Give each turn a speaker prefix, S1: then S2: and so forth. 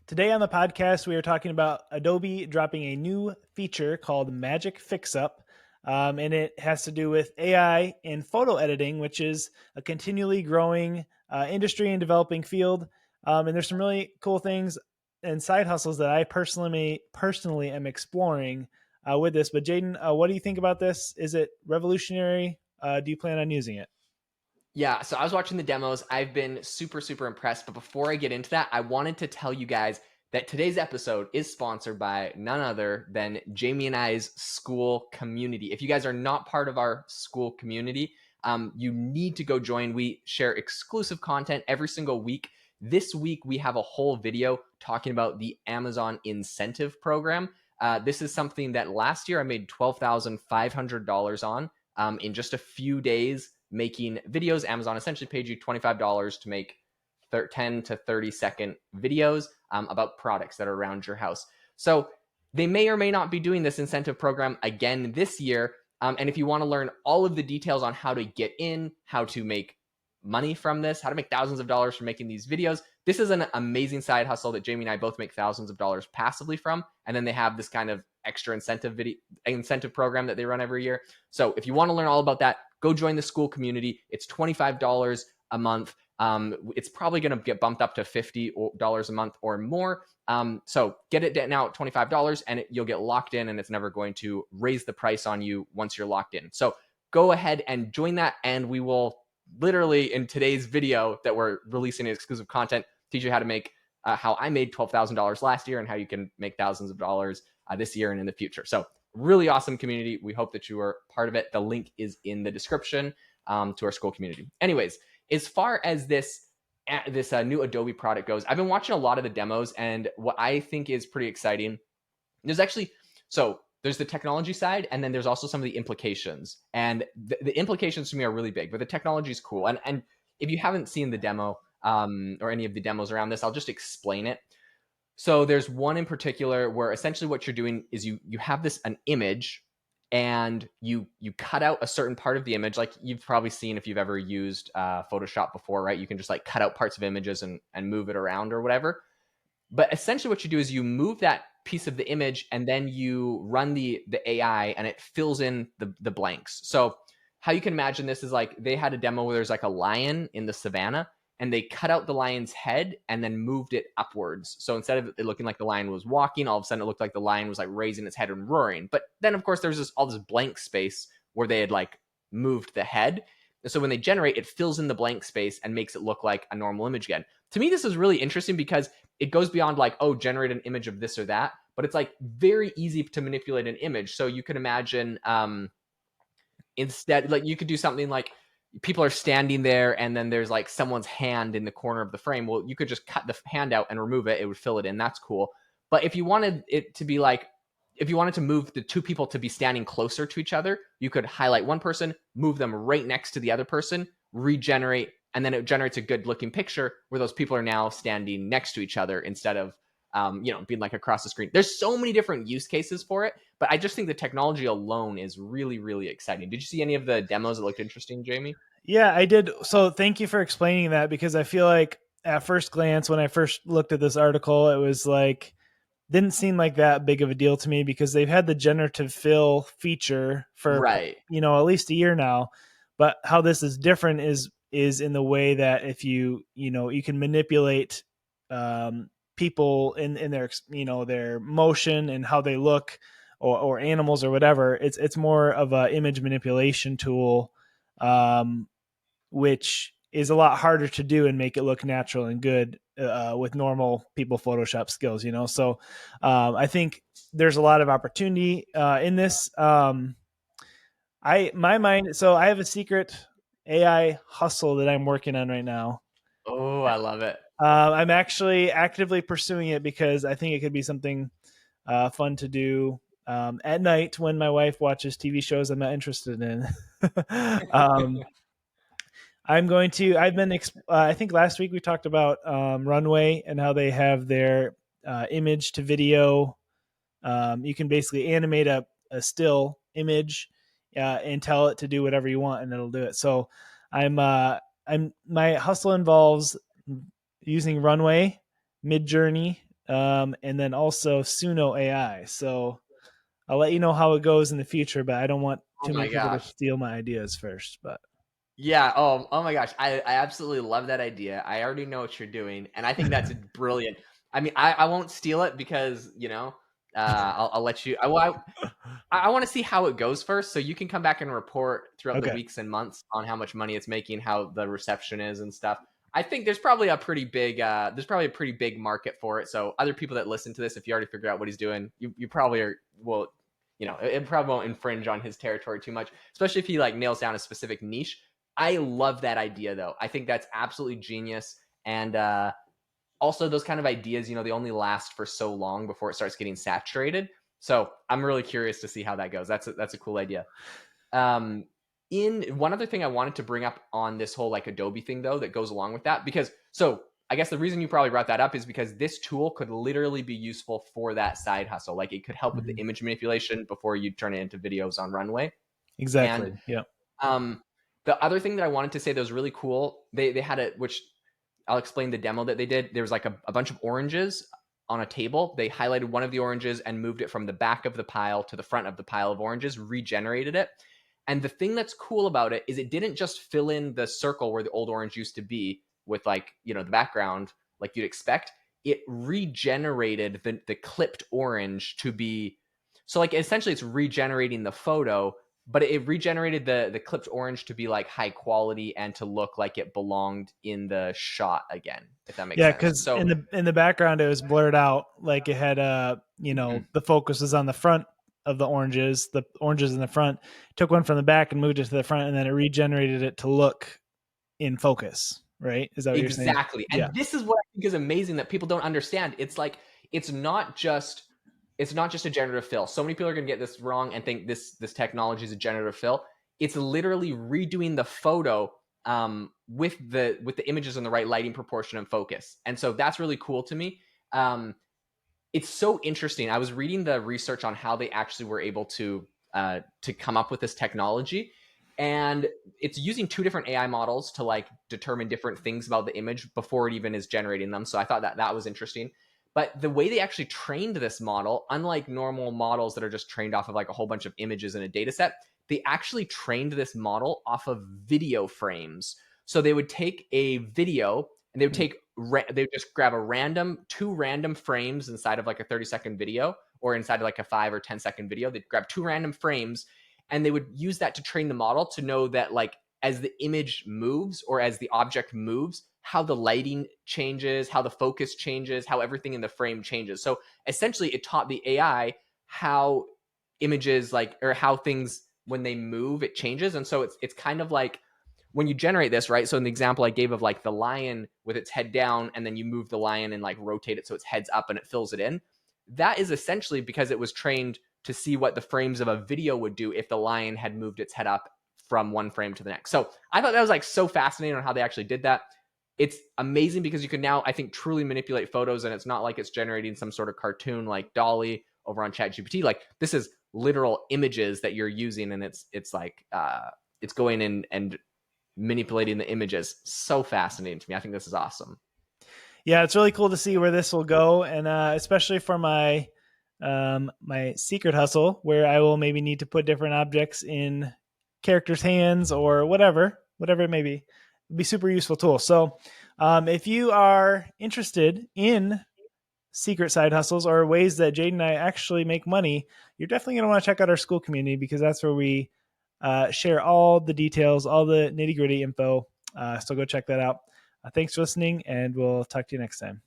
S1: Today on the podcast, we are talking about Adobe dropping a new feature called Magic Fix-Up. And it has to do with AI and photo editing, which is a continually growing industry and developing field. And there's some really cool things and side hustles that I personally am exploring with this. But Jaeden, what do you think about this? Is it revolutionary? Do you plan on using it?
S2: Yeah, so I was watching the demos. I've been super, super impressed. But before I get into that, I wanted to tell you guys that today's episode is sponsored by none other than Jamie and I's school community. If you guys are not part of our school community, you need to go join. We share exclusive content every single week. This week, we have a whole video talking about the Amazon incentive program. This is something that last year I made $12,500 on in just a few days making videos. Amazon essentially paid you $25 to make 10 to 30-second videos about products that are around your house. So they may or may not be doing this incentive program again this year. And if you want to learn all of the details on how to get in, how to make money from this, how to make thousands of dollars from making these videos, this is an amazing side hustle that Jamie and I both make thousands of dollars passively from. And then they have this kind of extra incentive program that they run every year. So if you want to learn all about that, go join the school community. It's $25 a month. It's probably going to get bumped up to $50 a month or more. So get it now at $25 and you'll get locked in, and it's never going to raise the price on you once you're locked in. So go ahead and join that, and we will literally in today's video that we're releasing exclusive content teach you how to make how I made $12,000 last year and how you can make thousands of dollars this year and in the future. So really awesome community. We hope that you are part of it. The link is in the description to our school community. Anyways, as far as this new Adobe product goes, I've been watching a lot of the demos, and what I think is pretty exciting, there's the technology side, and then there's also some of the implications. And the implications to me are really big, but the technology is cool. And if you haven't seen the demo or any of the demos around this, I'll just explain it. So there's one in particular where essentially what you're doing is you have an image, and you cut out a certain part of the image. Like you've probably seen if you've ever used Photoshop before, right? You can just like cut out parts of images and move it around or whatever. But essentially what you do is you move that piece of the image, and then you run the AI, and it fills in the blanks. So how you can imagine this is like they had a demo where there's like a lion in the savannah, and they cut out the lion's head and then moved it upwards. So instead of it looking like the lion was walking, all of a sudden it looked like the lion was like raising its head and roaring. But then of course there's all this blank space where they had like moved the head. And so when they generate, it fills in the blank space and makes it look like a normal image again. To me, this is really interesting because it goes beyond like, oh, generate an image of this or that, but it's like very easy to manipulate an image. So you can imagine instead, like you could do something like people are standing there and then there's like someone's hand in the corner of the frame. Well, you could just cut the hand out and remove it. It would fill it in. That's cool. But if you wanted it to be like, if you wanted to move the two people to be standing closer to each other, you could highlight one person, move them right next to the other person, regenerate, and then it generates a good looking picture where those people are now standing next to each other instead of being like across the screen. There's so many different use cases for it, but I just think the technology alone is really, really exciting. Did you see any of the demos that looked interesting, Jamie?
S1: Yeah, I did. So thank you for explaining that, because I feel like at first glance, when I first looked at this article, it was like, didn't seem like that big of a deal to me, because they've had the generative fill feature for,
S2: Right.
S1: at least a year now. But how this is different is in the way that if you can manipulate people in their, their motion and how they look, or animals or whatever. It's more of a image manipulation tool, which is a lot harder to do and make it look natural and good with normal people Photoshop skills, So I think there's a lot of opportunity in this. So I have a secret AI hustle that I'm working on right now.
S2: Oh, I love it.
S1: I'm actually actively pursuing it because I think it could be something fun to do at night when my wife watches TV shows I'm not interested in. um, I think last week we talked about Runway and how they have their image to video. You can basically animate a still image and tell it to do whatever you want, and it'll do it. So my hustle involves using Runway, Midjourney, and then also Suno AI. So I'll let you know how it goes in the future, but I don't want
S2: Oh
S1: too many
S2: my
S1: people to
S2: gosh.
S1: steal my ideas first. But
S2: Yeah. Oh my gosh. I absolutely love that idea. I already know what you're doing, and I think that's brilliant. I mean, I won't steal it because I'll let you. I want to see how it goes first, so you can come back and report throughout the
S1: okay,
S2: weeks and months on how much money it's making, how the reception is, and stuff. I think there's probably a pretty big market for it. So other people that listen to this, if you already figured out what he's doing, you probably are well, it probably won't infringe on his territory too much, especially if he like nails down a specific niche. I love that idea though. I think that's absolutely genius. And also those kind of ideas, they only last for so long before it starts getting saturated. So I'm really curious to see how that goes. That's a cool idea. Um, in one other thing I wanted to bring up on this whole like Adobe thing though that goes along with that, because so I guess the reason you probably brought that up is because this tool could literally be useful for that side hustle. Like it could help with the
S1: hmm
S2: image manipulation before you turn it into videos on Runway. And
S1: exactly. Yeah.
S2: um, the other thing that I wanted to say that was really cool, they had it, which I'll explain the demo that they did. There was like a bunch of oranges on a table. They highlighted one of the oranges and moved it from the back of the pile to the front of the pile of oranges, regenerated it. And the thing that's cool about it is it didn't just fill in the circle where the old orange used to be with like, the background like you'd expect. It regenerated the clipped orange to be, so like essentially it's regenerating the photo, but it regenerated the clipped orange to be like high quality and to look like it belonged in the shot again, if that makes
S1: Yeah,
S2: sense.
S1: because
S2: So
S1: in the background it was blurred out, like it had
S2: mhm,
S1: the focus was on the front of the oranges in the front. Took one from the back and moved it to the front, and then it regenerated it to look in focus. Right? Is that what you're saying?
S2: exactly.
S1: Yeah.
S2: And this is what I think is amazing that people don't understand. It's like it's not just a generative fill. So many people are going to get this wrong and think this technology is a generative fill. It's literally redoing the photo with the images in the right lighting proportion and focus. And so that's really cool to me. It's so interesting. I was reading the research on how they actually were able to come up with this technology, and it's using two different AI models to like determine different things about the image before it even is generating them. So I thought that was interesting. But the way they actually trained this model, unlike normal models that are just trained off of like a whole bunch of images in a data set, they actually trained this model off of video frames. So they would take a video and they would just grab two random frames inside of like a 30-second video or inside of like a 5 or 10-second video. They'd grab two random frames and they would use that to train the model to know that like as the image moves or as the object moves, how the lighting changes, how the focus changes, how everything in the frame changes. So essentially it taught the AI how images like, or how things when they move it changes. And so it's kind of like when you generate this, right? So in the example I gave of like the lion with its head down and then you move the lion and like rotate it so its head's up and it fills it in, that is essentially because it was trained to see what the frames of a video would do if the lion had moved its head up from one frame to the next. So I thought that was like so fascinating on how they actually did that. It's amazing because you can now, I think, truly manipulate photos, and it's not like it's generating some sort of cartoon like Dolly over on ChatGPT. Like this is literal images that you're using, and it's like it's going in and manipulating the images. So fascinating to me. I think this is awesome.
S1: Yeah, it's really cool to see where this will go, and especially for my secret hustle, where I will maybe need to put different objects in characters' hands or whatever it may be. It'd be super useful tool. So, if you are interested in secret side hustles or ways that Jaeden and I actually make money, you're definitely going to want to check out our school community, because that's where we share all the details, all the nitty gritty info. So go check that out. Thanks for listening, and we'll talk to you next time.